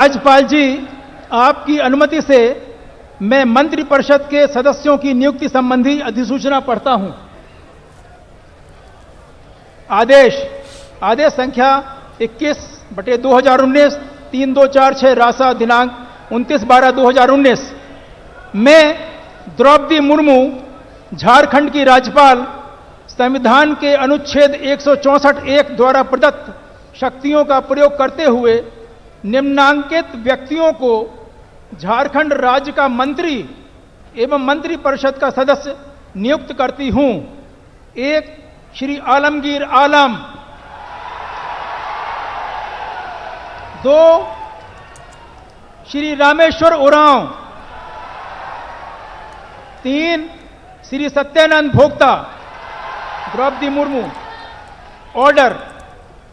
राज्यपाल जी, आपकी अनुमति से मैं मंत्रिपरिषद के सदस्यों की नियुक्ति संबंधी अधिसूचना पढ़ता हूं। आदेश संख्या 21/2019 3246 रासा दिनांक 29/12/2019 में द्रौपदी मुर्मू झारखंड की राज्यपाल संविधान के अनुच्छेद 164(1) द्वारा प्रदत्त शक्तियों का प्रयोग करते हुए निम्नांकित व्यक्तियों को झारखंड राज्य का मंत्री एवं मंत्रिपरिषद का सदस्य नियुक्त करती हूं। 1. Shri Alamgir Alam. 2. Shri Rameshwar Oraon. 3. Shri Satyanand Bhokta. Draupadi Murmu.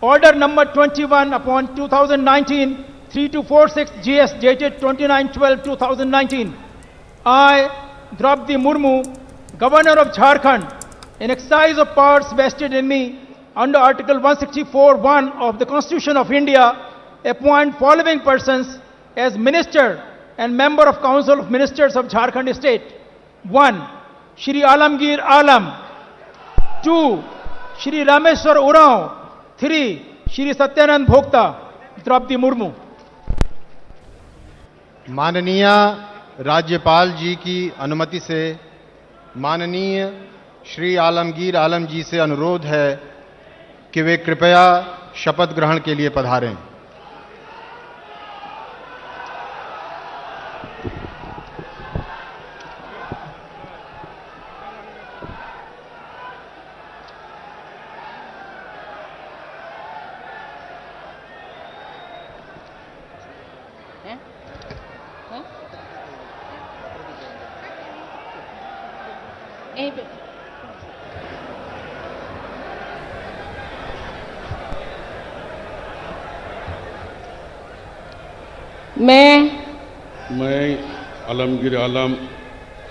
Order number 21/2019 3246 GS dated 29/12/2019. I, Draupadi Murmu, Governor of Jharkhand, in exercise of powers vested in me under Article 164(1) of the Constitution of India, appoint following persons as Minister and Member of Council of Ministers of Jharkhand State. 1. Shri Alamgir Alam. 2. Shri Rameshwar Uran. 3. Shri Satyanand Bhokta. Draupadi Murmu. माननीय राज्यपाल जी की अनुमति से माननीय श्री आलमगीर आलम जी से अनुरोध है कि वे कृपया शपथ ग्रहण के लिए पधारें। मैं आलमगीर आलम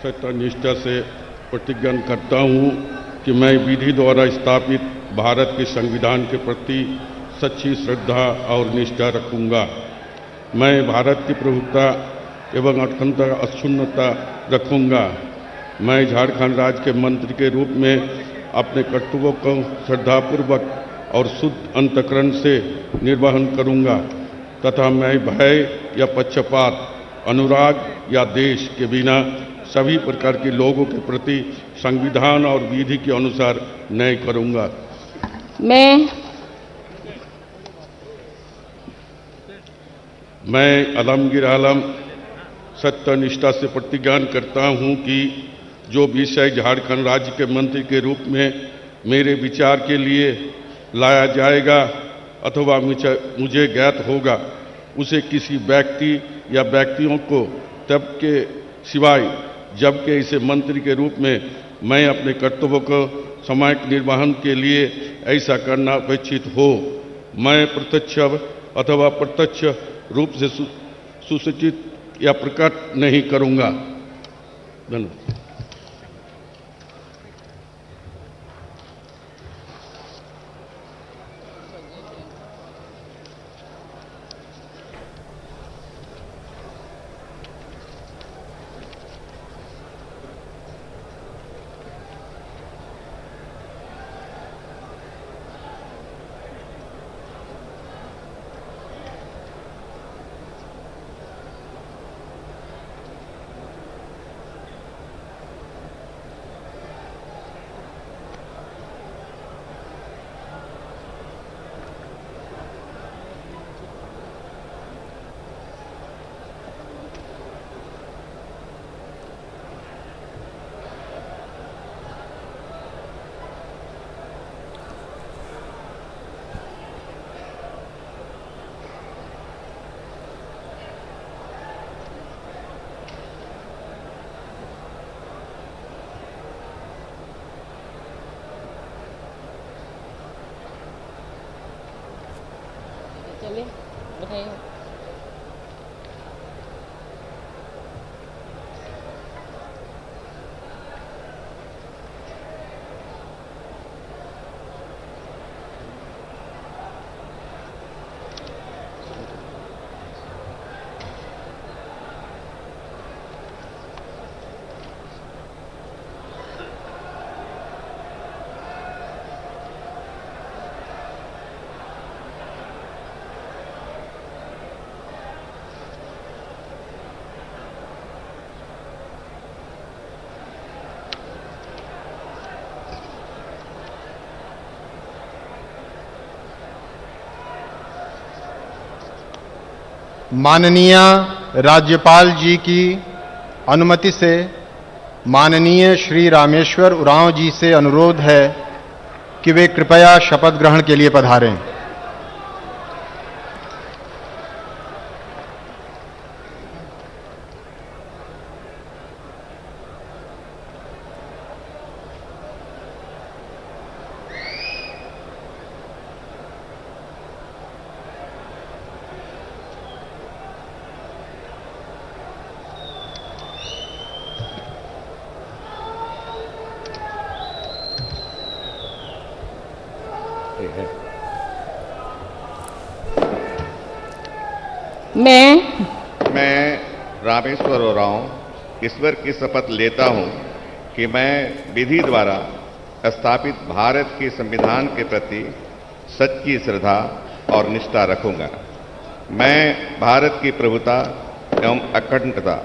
सत्यनिष्ठा से प्रतिज्ञा करता हूँ कि मैं विधि द्वारा स्थापित भारत के संविधान के प्रति सच्ची श्रद्धा और निष्ठा रखूँगा। मैं भारत की प्रभुता एवं अखंडता अक्षुण्णता रखूँगा। मैं झारखंड राज्य के मंत्री के रूप में अपने कर्तव्यों को श्रद्धापूर्वक और शुद्ध अंतःकरण से निर्वहन करूँगा तथा मैं भय या पक्षपात, अनुराग या देश के बिना सभी प्रकार के लोगों के प्रति संविधान और विधि के अनुसार न्याय करूँगा। मैं आलमगीर आलम सत्यनिष्ठा से प्रतिज्ञा करता हूँ कि जो विषय झारखंड राज्य के मंत्री के रूप में मेरे विचार के लिए लाया जाएगा अथवा मुझे ज्ञात होगा उसे किसी व्यक्ति या व्यक्तियों को तब के सिवाय जबकि इसे मंत्री के रूप में मैं अपने कर्तव्यों को समयक निर्वहन के लिए ऐसा करना अपेक्षित हो, मैं प्रत्यक्ष अथवा प्रत्यक्ष रूप से सूचित या प्रकट नहीं करूँगा। धन्यवाद। चलिए बताइए। माननीय राज्यपाल जी की अनुमति से माननीय श्री रामेश्वर उरांव जी से अनुरोध है कि वे कृपया शपथ ग्रहण के लिए पधारें। मैं रामेश्वर उरांव ईश्वर की शपथ लेता हूं कि मैं विधि द्वारा स्थापित भारत के संविधान के प्रति सच्ची श्रद्धा और निष्ठा रखूंगा। मैं भारत की प्रभुता एवं अखंडता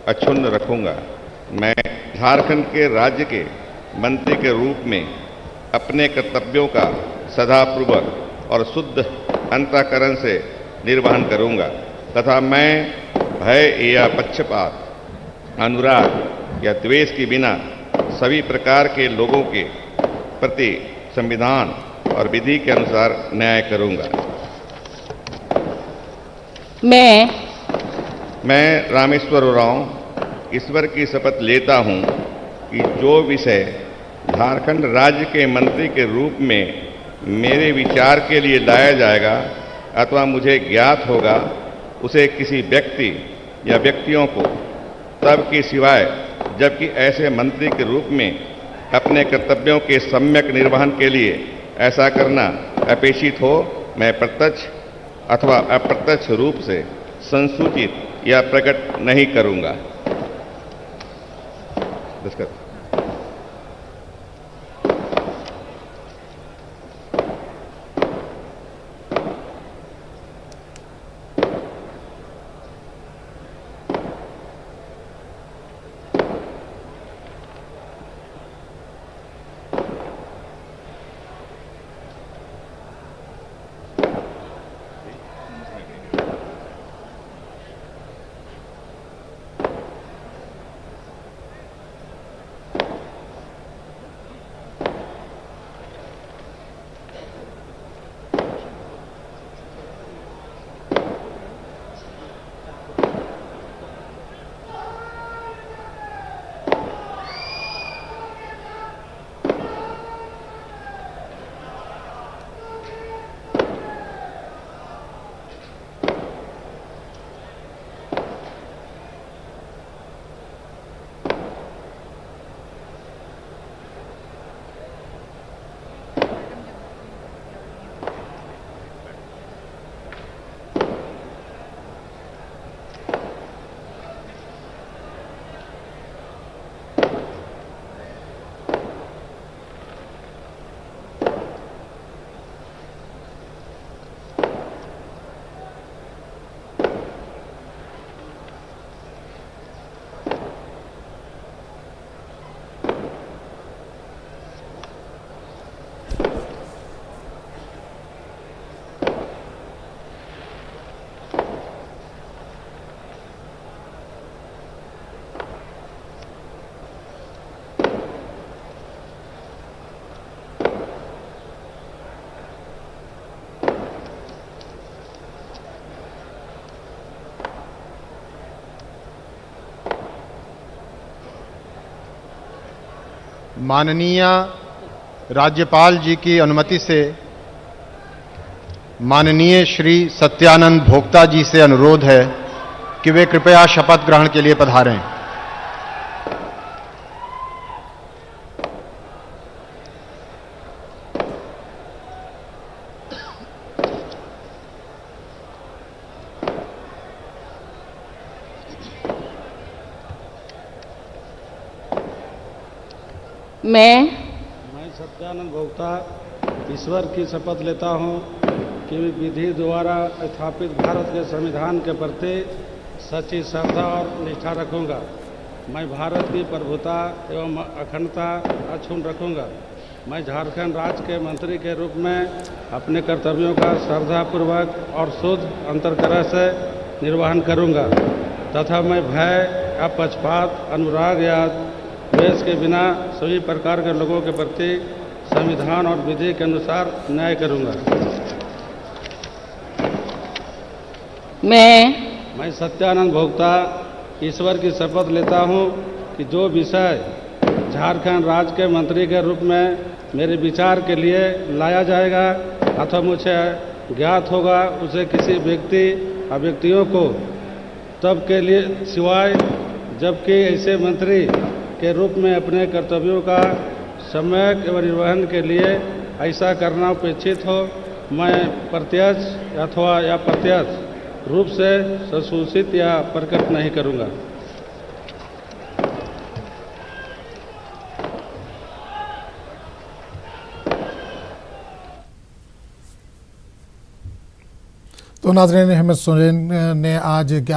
अक्षुण्ण रखूंगा। मैं झारखंड के राज्य के मंत्री के रूप में अपने कर्तव्यों का सदापूर्वक और शुद्ध अंतःकरण से निर्वहन करूंगा तथा मैं भय या पक्षपात, अनुराग या द्वेष के बिना सभी प्रकार के लोगों के प्रति संविधान और विधि के अनुसार न्याय करूंगा। मैं रामेश्वर उरांव ईश्वर की शपथ लेता हूं कि जो विषय झारखंड राज्य के मंत्री के रूप में मेरे विचार के लिए लाया जाएगा अथवा मुझे ज्ञात होगा, उसे किसी व्यक्ति या व्यक्तियों को तब के सिवाय जबकि ऐसे मंत्री के रूप में अपने कर्तव्यों के सम्यक निर्वहन के लिए ऐसा करना अपेक्षित हो, मैं प्रत्यक्ष अथवा अप्रत्यक्ष रूप से संसूचित या प्रकट नहीं करूंगा। माननीय राज्यपाल जी की अनुमति से माननीय श्री सत्यानंद भोक्ता जी से अनुरोध है कि वे कृपया शपथ ग्रहण के लिए पधारें। मैं सत्यानंद भोक्ता ईश्वर की शपथ लेता हूं कि विधि द्वारा स्थापित भारत के संविधान के प्रति सच्ची श्रद्धा और निष्ठा रखूंगा। मैं भारत की प्रभुता एवं अखंडता अक्षुण्ण रखूंगा। मैं झारखंड राज्य के मंत्री के रूप में अपने कर्तव्यों का श्रद्धापूर्वक और शुद्ध अंतःकरण से निर्वहन करूंगा तथा मैं भय या पक्षपात, अनुराग या द्वेष के बिना सभी प्रकार के लोगों के प्रति संविधान और विधि के अनुसार न्याय करूंगा। मैं सत्यानंद भोक्ता ईश्वर की शपथ लेता हूं कि जो विषय झारखंड राज्य के मंत्री के रूप में मेरे विचार के लिए लाया जाएगा अथवा मुझे ज्ञात होगा, उसे किसी व्यक्ति या व्यक्तियों को तब के लिए सिवाय जबकि ऐसे मंत्री के रूप में अपने कर्तव्यों का सम्यक एवं निर्वहन के लिए ऐसा करना अपेक्षित हो, मैं प्रत्यक्ष अथवा अप्रत्यक्ष रूप से सूचित या प्रकट नहीं करूंगा। तो नाज़रीन, हेमंत सोरेन ने आज 11